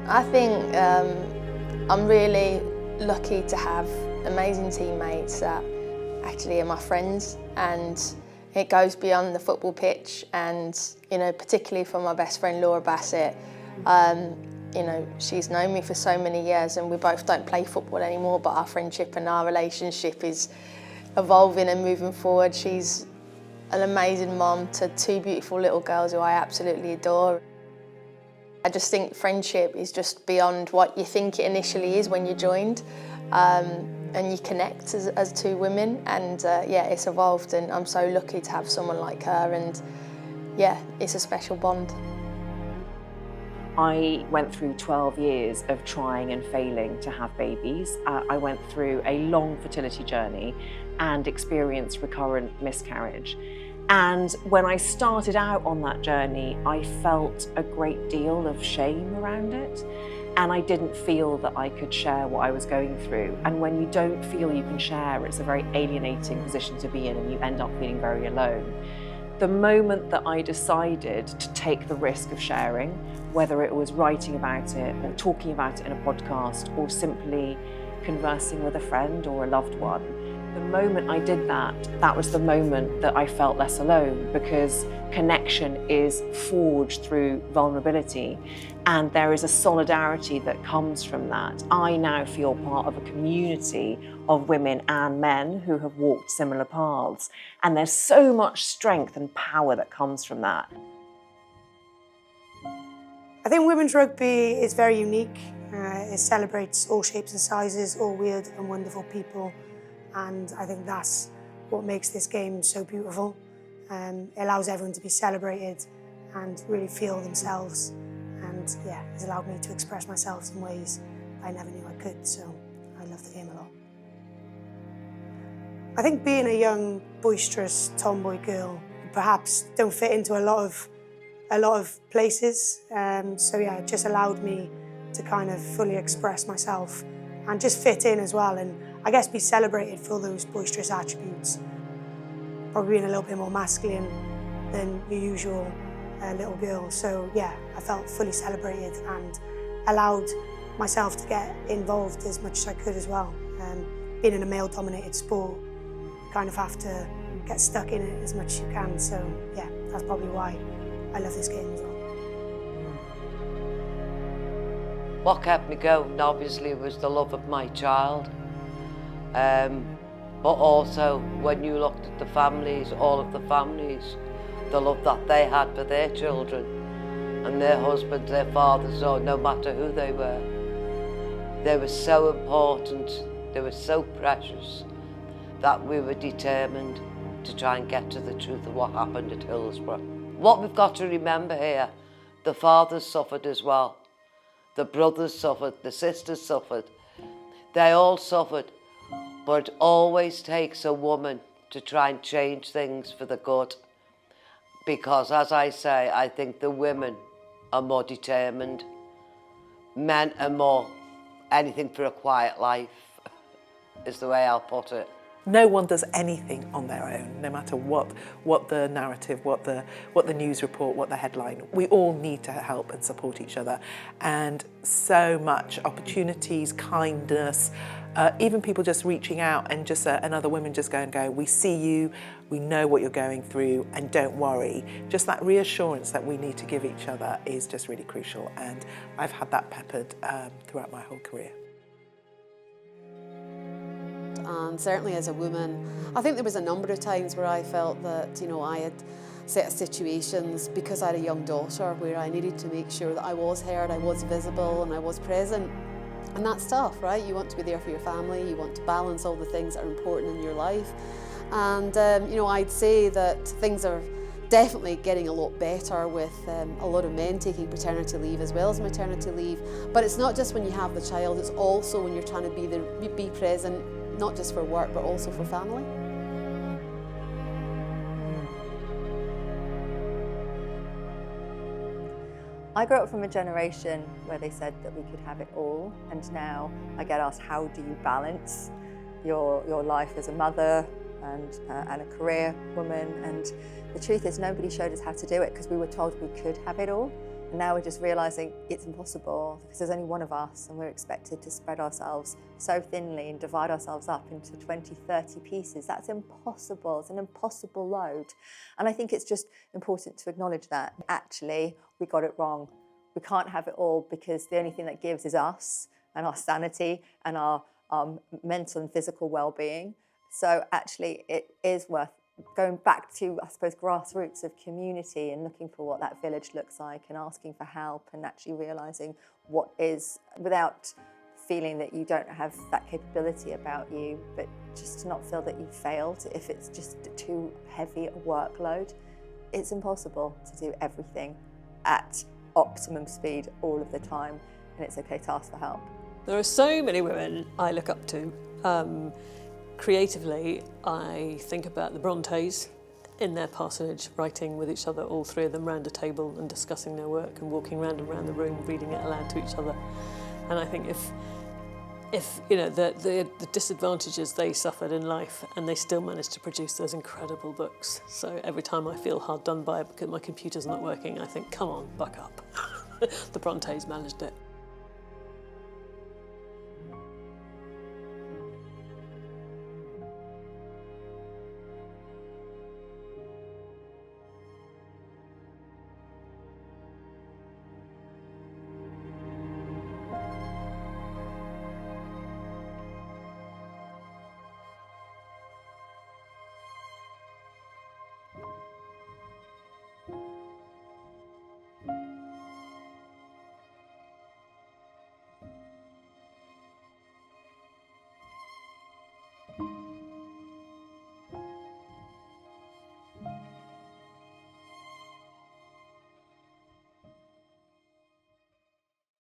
I think I'm really lucky to have amazing teammates that actually are my friends, and it goes beyond the football pitch. And particularly for my best friend Laura Bassett, she's known me for so many years, and we both don't play football anymore, but our friendship and our relationship is evolving and moving forward. She's an amazing mom to two beautiful little girls who I absolutely adore. I just think friendship is just beyond what you think it initially is when you joined, and you connect as two women, and it's evolved, and I'm so lucky to have someone like her, and it's a special bond. I went through 12 years of trying and failing to have babies. I went through a long fertility journey and experienced recurrent miscarriage. And when I started out on that journey, I felt a great deal of shame around it. And I didn't feel that I could share what I was going through. And when you don't feel you can share, it's a very alienating position to be in, and you end up feeling very alone. The moment that I decided to take the risk of sharing, whether it was writing about it or talking about it in a podcast or simply conversing with a friend or a loved one, the moment I did that, that was the moment that I felt less alone, because connection is forged through vulnerability, and there is a solidarity that comes from that. I now feel part of a community of women and men who have walked similar paths, and there's so much strength and power that comes from that. I think women's rugby is very unique. It celebrates all shapes and sizes, all weird and wonderful people. And I think that's what makes this game so beautiful. It allows everyone to be celebrated and really feel themselves. And it's allowed me to express myself in ways I never knew I could. So I love the game a lot. I think being a young, boisterous tomboy girl, perhaps don't fit into a lot of places. It just allowed me to kind of fully express myself and just fit in as well. And I guess be celebrated for those boisterous attributes. Probably being a little bit more masculine than your usual little girl. So I felt fully celebrated and allowed myself to get involved as much as I could as well. Being in a male-dominated sport, you kind of have to get stuck in it as much as you can. So that's probably why I love this game as well. What kept me going, obviously, was the love of my child. But also, when you looked at the families, all of the families, the love that they had for their children and their husbands, their fathers, or no matter who they were so important, they were so precious, that we were determined to try and get to the truth of what happened at Hillsborough. What we've got to remember here, the fathers suffered as well. The brothers suffered, the sisters suffered. They all suffered, but it always takes a woman to try and change things for the good. Because, as I say, I think the women are more determined. Men are more anything for a quiet life, is the way I'll put it. No one does anything on their own, no matter what the narrative, what the news report, what the headline. We all need to help and support each other. And so much opportunities, kindness, even people just reaching out and just another woman just go, we see you, we know what you're going through, and don't worry. Just that reassurance that we need to give each other is just really crucial. And I've had that peppered throughout my whole career. And certainly as a woman, I think there was a number of times where I felt that, I had set of situations because I had a young daughter where I needed to make sure that I was heard, I was visible, and I was present. And that's tough, right? You want to be there for your family, you want to balance all the things that are important in your life. And, I'd say that things are definitely getting a lot better with a lot of men taking paternity leave as well as maternity leave. But it's not just when you have the child, it's also when you're trying to be there, be present, not just for work, but also for family. I grew up from a generation where they said that we could have it all, and now I get asked, how do you balance your life as a mother and a career woman? And the truth is, nobody showed us how to do it, because we were told we could have it all. now we're just realising it's impossible because there's only one of us and we're expected to spread ourselves so thinly and divide ourselves up into 20, 30 pieces. That's impossible. It's an impossible load. And I think it's just important to acknowledge that. Actually, we got it wrong. We can't have it all because the only thing that gives is us and our sanity and our mental and physical well-being. So actually, it is worth going back to, I suppose, grassroots of community and looking for what that village looks like and asking for help and actually realising what is, without feeling that you don't have that capability about you, but just to not feel that you've failed if it's just too heavy a workload. It's impossible to do everything at optimum speed all of the time, and it's okay to ask for help. There are so many women I look up to. Creatively, I think about the Brontes in their parsonage, writing with each other, all three of them round a table and discussing their work and walking round and round the room, reading it aloud to each other. And I think if you know the disadvantages they suffered in life, and they still managed to produce those incredible books. So every time I feel hard done by because my computer's not working, I think, come on, buck up. The Brontes managed it. Thank you.